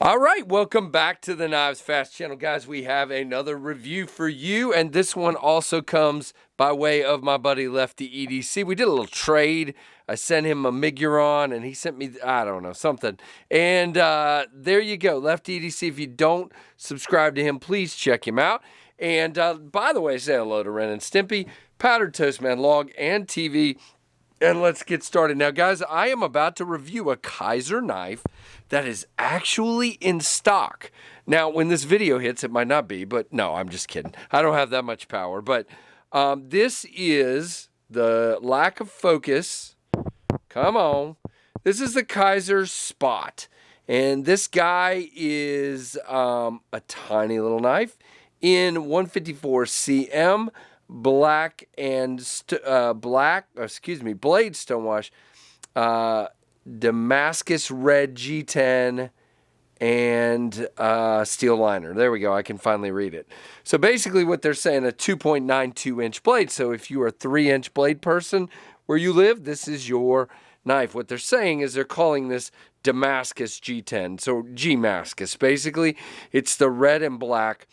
All right, welcome back to the KnivesFAST channel, guys. We have another review for you, and this one also comes by way of my buddy Lefty EDC. We did a little trade. I sent him a Miguron, and he sent me, I don't know, something. And there you go, Lefty EDC. If you don't subscribe to him, please check him out. And by the way, say hello to Ren and Stimpy, Powdered Toast Man, Log, and TV. And let's get started. Now, guys, I am about to review a Kizer knife that is actually in stock. Now, when this video hits, it might not be, but no, I'm just kidding. I don't have that much power. But this is the lack of focus. Come on. This is the Kizer Spot. And this guy is a tiny little knife in 154 cm. Black and blade stonewash, Damascus red G10 and steel liner. There we go. I can finally read it. So basically what they're saying, a 2.92 inch blade. So if you are a 3-inch blade person where you live, this is your knife. What they're saying is they're calling this Damascus G10. So G-Mascus. Basically, it's the red and black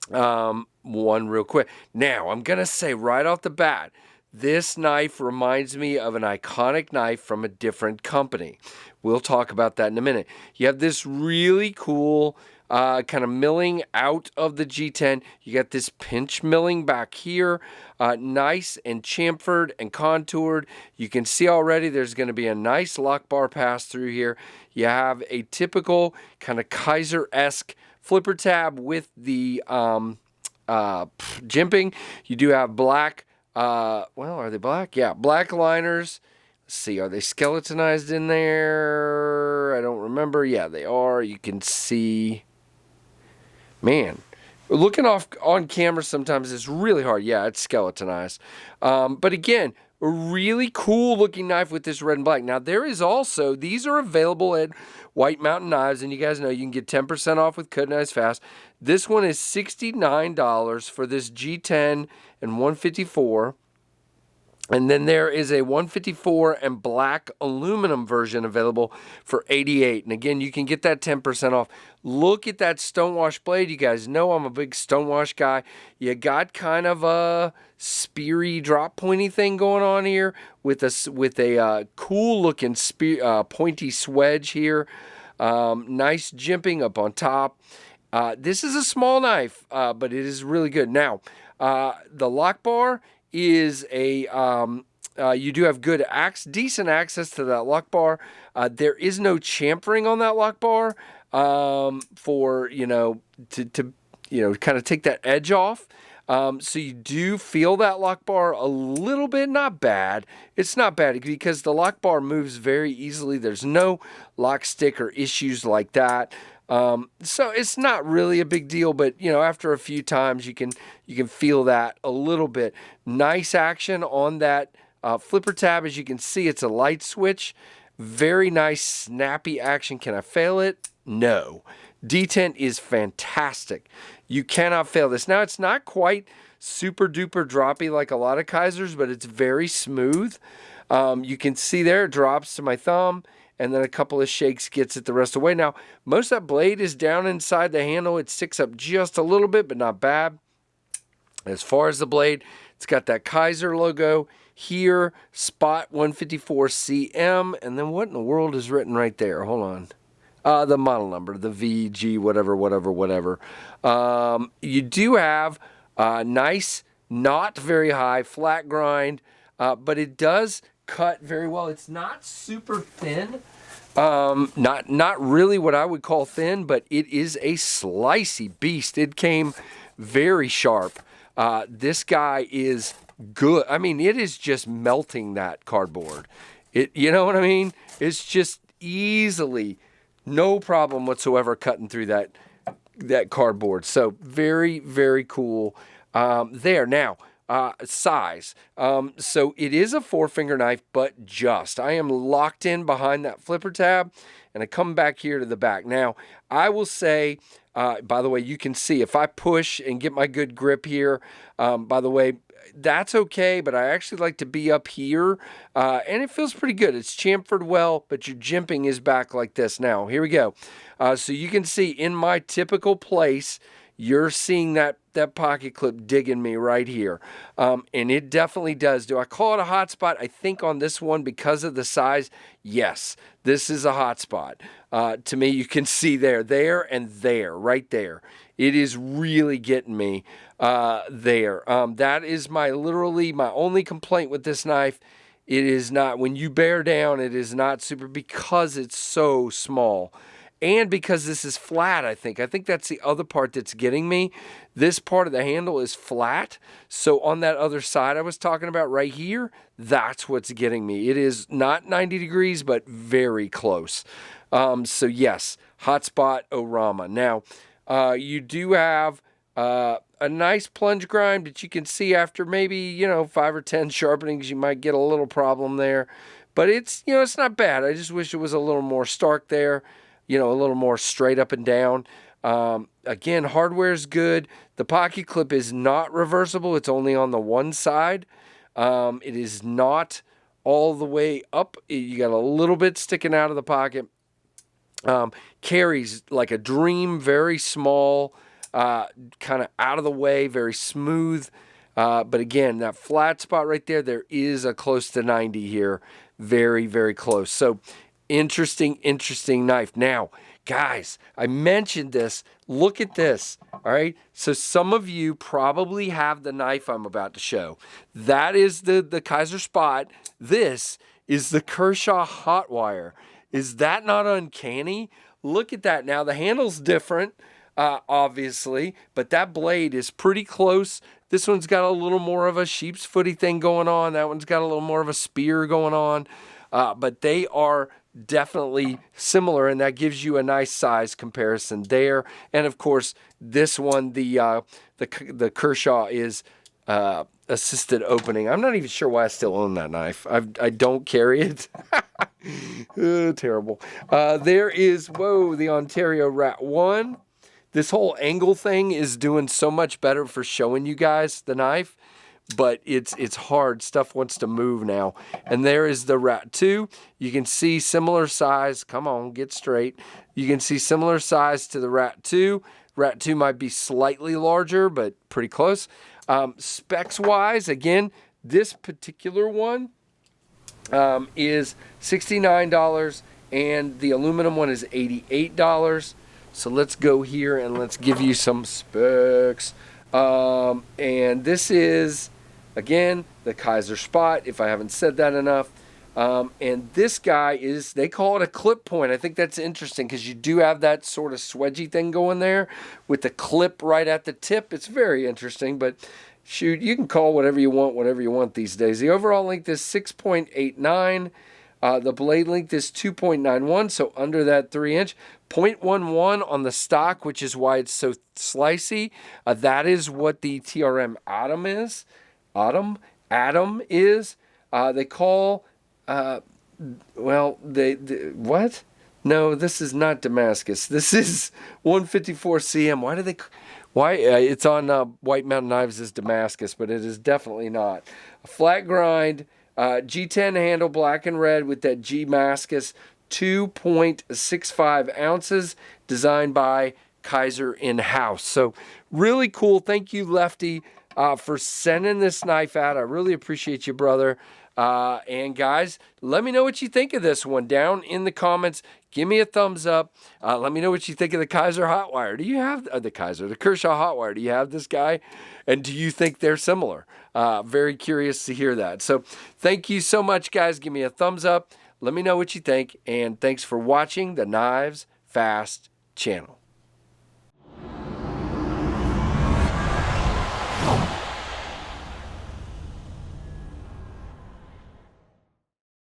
one real quick. Now, I'm going to say right off the bat, this knife reminds me of an iconic knife from a different company. We'll talk about that in a minute. You have this really cool kind of milling out of the G10. You got this pinch milling back here. Nice and chamfered and contoured. You can see already there's going to be a nice lock bar pass through here. You have a typical kind of Kizer-esque flipper tab with the jimping. You do have black, well, are they black? Yeah, black liners. Let's see, are they skeletonized in there? I don't remember. Yeah, they are. You can see, man, looking off on camera sometimes it's really hard. Yeah, it's skeletonized. But again, a really cool looking knife with this red and black. Now, there is also, these are available at White Mountain Knives, and you guys know you can get 10% off with code KnivesFAST. This one is $69 for this G10 and 154. And then there is a 154 and black aluminum version available for $88. And again, you can get that 10% off. Look at that stonewash blade. You guys know I'm a big stonewash guy. You got kind of a speary drop pointy thing going on here with a cool looking pointy swedge here. Nice jimping up on top. This is a small knife, but it is really good. Now, the lock bar is a you do have good decent access to that lock bar. There is no chamfering on that lock bar for to kind of take that edge off. So you do feel that lock bar a little bit. Not bad. It's not bad because the lock bar moves very easily. There's no lock stick or issues like that. So it's not really a big deal, but after a few times you can feel that a little bit. Nice action on that flipper tab. As you can see, it's a light switch. Very nice snappy action. Can I fail it? No. Detent is fantastic. You cannot fail this. Now, it's not quite super duper droppy like a lot of Kizers, but it's very smooth. You can see there it drops to my thumb, and then a couple of shakes gets it the rest of the way. Now, most of that blade is down inside the handle. It sticks up just a little bit, but not bad. As far as the blade, it's got that Kizer logo here, spot 154 cm, and then what in the world is written right there? Hold on. The model number, the VG, whatever. You do have nice, not very high, flat grind, but it does cut very well. It's not super thin, not really what I would call thin, but it is a slicey beast. It came very sharp. This guy is good. I mean, it is just melting that cardboard. You know what I mean? It's just easily, no problem whatsoever cutting through that cardboard. So very, very cool there. Now, size. So it is a 4-finger knife, but just. I am locked in behind that flipper tab, and I come back here to the back. Now, I will say, by the way, you can see if I push and get my good grip here, by the way, that's okay, but I actually like to be up here, and it feels pretty good. It's chamfered well, but your jimping is back like this. Now, here we go. So you can see in my typical place, you're seeing that pocket clip digging me right here. And it definitely does. Do I call it a hot spot? I think on this one, because of the size, yes, this is a hot spot. To me, you can see there, and there, right there. It is really getting me there. That is literally my only complaint with this knife. It is not, when you bear down, it is not super, because it's so small. And because this is flat, I think that's the other part that's getting me. This part of the handle is flat. So on that other side I was talking about right here, that's what's getting me. It is not 90 degrees, but very close. So yes, hotspot Orama. Now, you do have a nice plunge grind, but you can see after maybe, 5 or 10 sharpenings, you might get a little problem there. But it's, it's not bad. I just wish it was a little more stark there. A little more straight up and down. Again, hardware is good. The pocket clip is not reversible. It's only on the one side. It is not all the way up. You got a little bit sticking out of the pocket. Carries like a dream, very small, kind of out of the way, very smooth. But again, that flat spot right there is a close to 90 here. Very, very close. So, interesting knife. Now, guys, I mentioned this. Look at this. All right. So some of you probably have the knife I'm about to show. That is the Kizer Spot. This is the Kershaw Hot Wire. Is that not uncanny? Look at that. Now, the handle's different, obviously, but that blade is pretty close. This one's got a little more of a sheep's footy thing going on. That one's got a little more of a spear going on. But they are definitely similar, and that gives you a nice size comparison there. And of course, this one, the Kershaw, is assisted opening. I'm not even sure why I still own that knife. I don't carry it. Terrible. There is, the Ontario Rat 1. This whole angle thing is doing so much better for showing you guys the knife. But it's hard. Stuff wants to move now. And there is the Rat 2. You can see similar size. Come on, get straight. You can see similar size to the Rat 2. Rat 2 might be slightly larger, but pretty close. Specs-wise, again, this particular one is $69, and the aluminum one is $88. So let's go here and let's give you some specs. And this is, again, the Kizer Spot, if I haven't said that enough. And this guy is, they call it a clip point. I think that's interesting because you do have that sort of swedgy thing going there with the clip right at the tip. It's very interesting, but shoot, you can call whatever you want these days. The overall length is 6.89. The blade length is 2.91, so under that 3-inch. 0.11 on the stock, which is why it's so slicey. That is what the TRM Atom is. Atom is. They call, what? No, this is not Damascus. This is 154 CM. It's on White Mountain Knives as Damascus, but it is definitely not. A flat grind, G10 handle, black and red with that G-Mascus, 2.65 ounces, designed by Kizer in-house. So really cool. Thank you, Lefty, for sending this knife out. I really appreciate you, brother. And guys, let me know what you think of this one down in the comments. Give me a thumbs up. Let me know what you think of the Kizer Hot Wire. Do you have the Kershaw Hot Wire? Do you have this guy? And do you think they're similar? Very curious to hear that. So thank you so much, guys. Give me a thumbs up. Let me know what you think. And thanks for watching the KnivesFAST channel.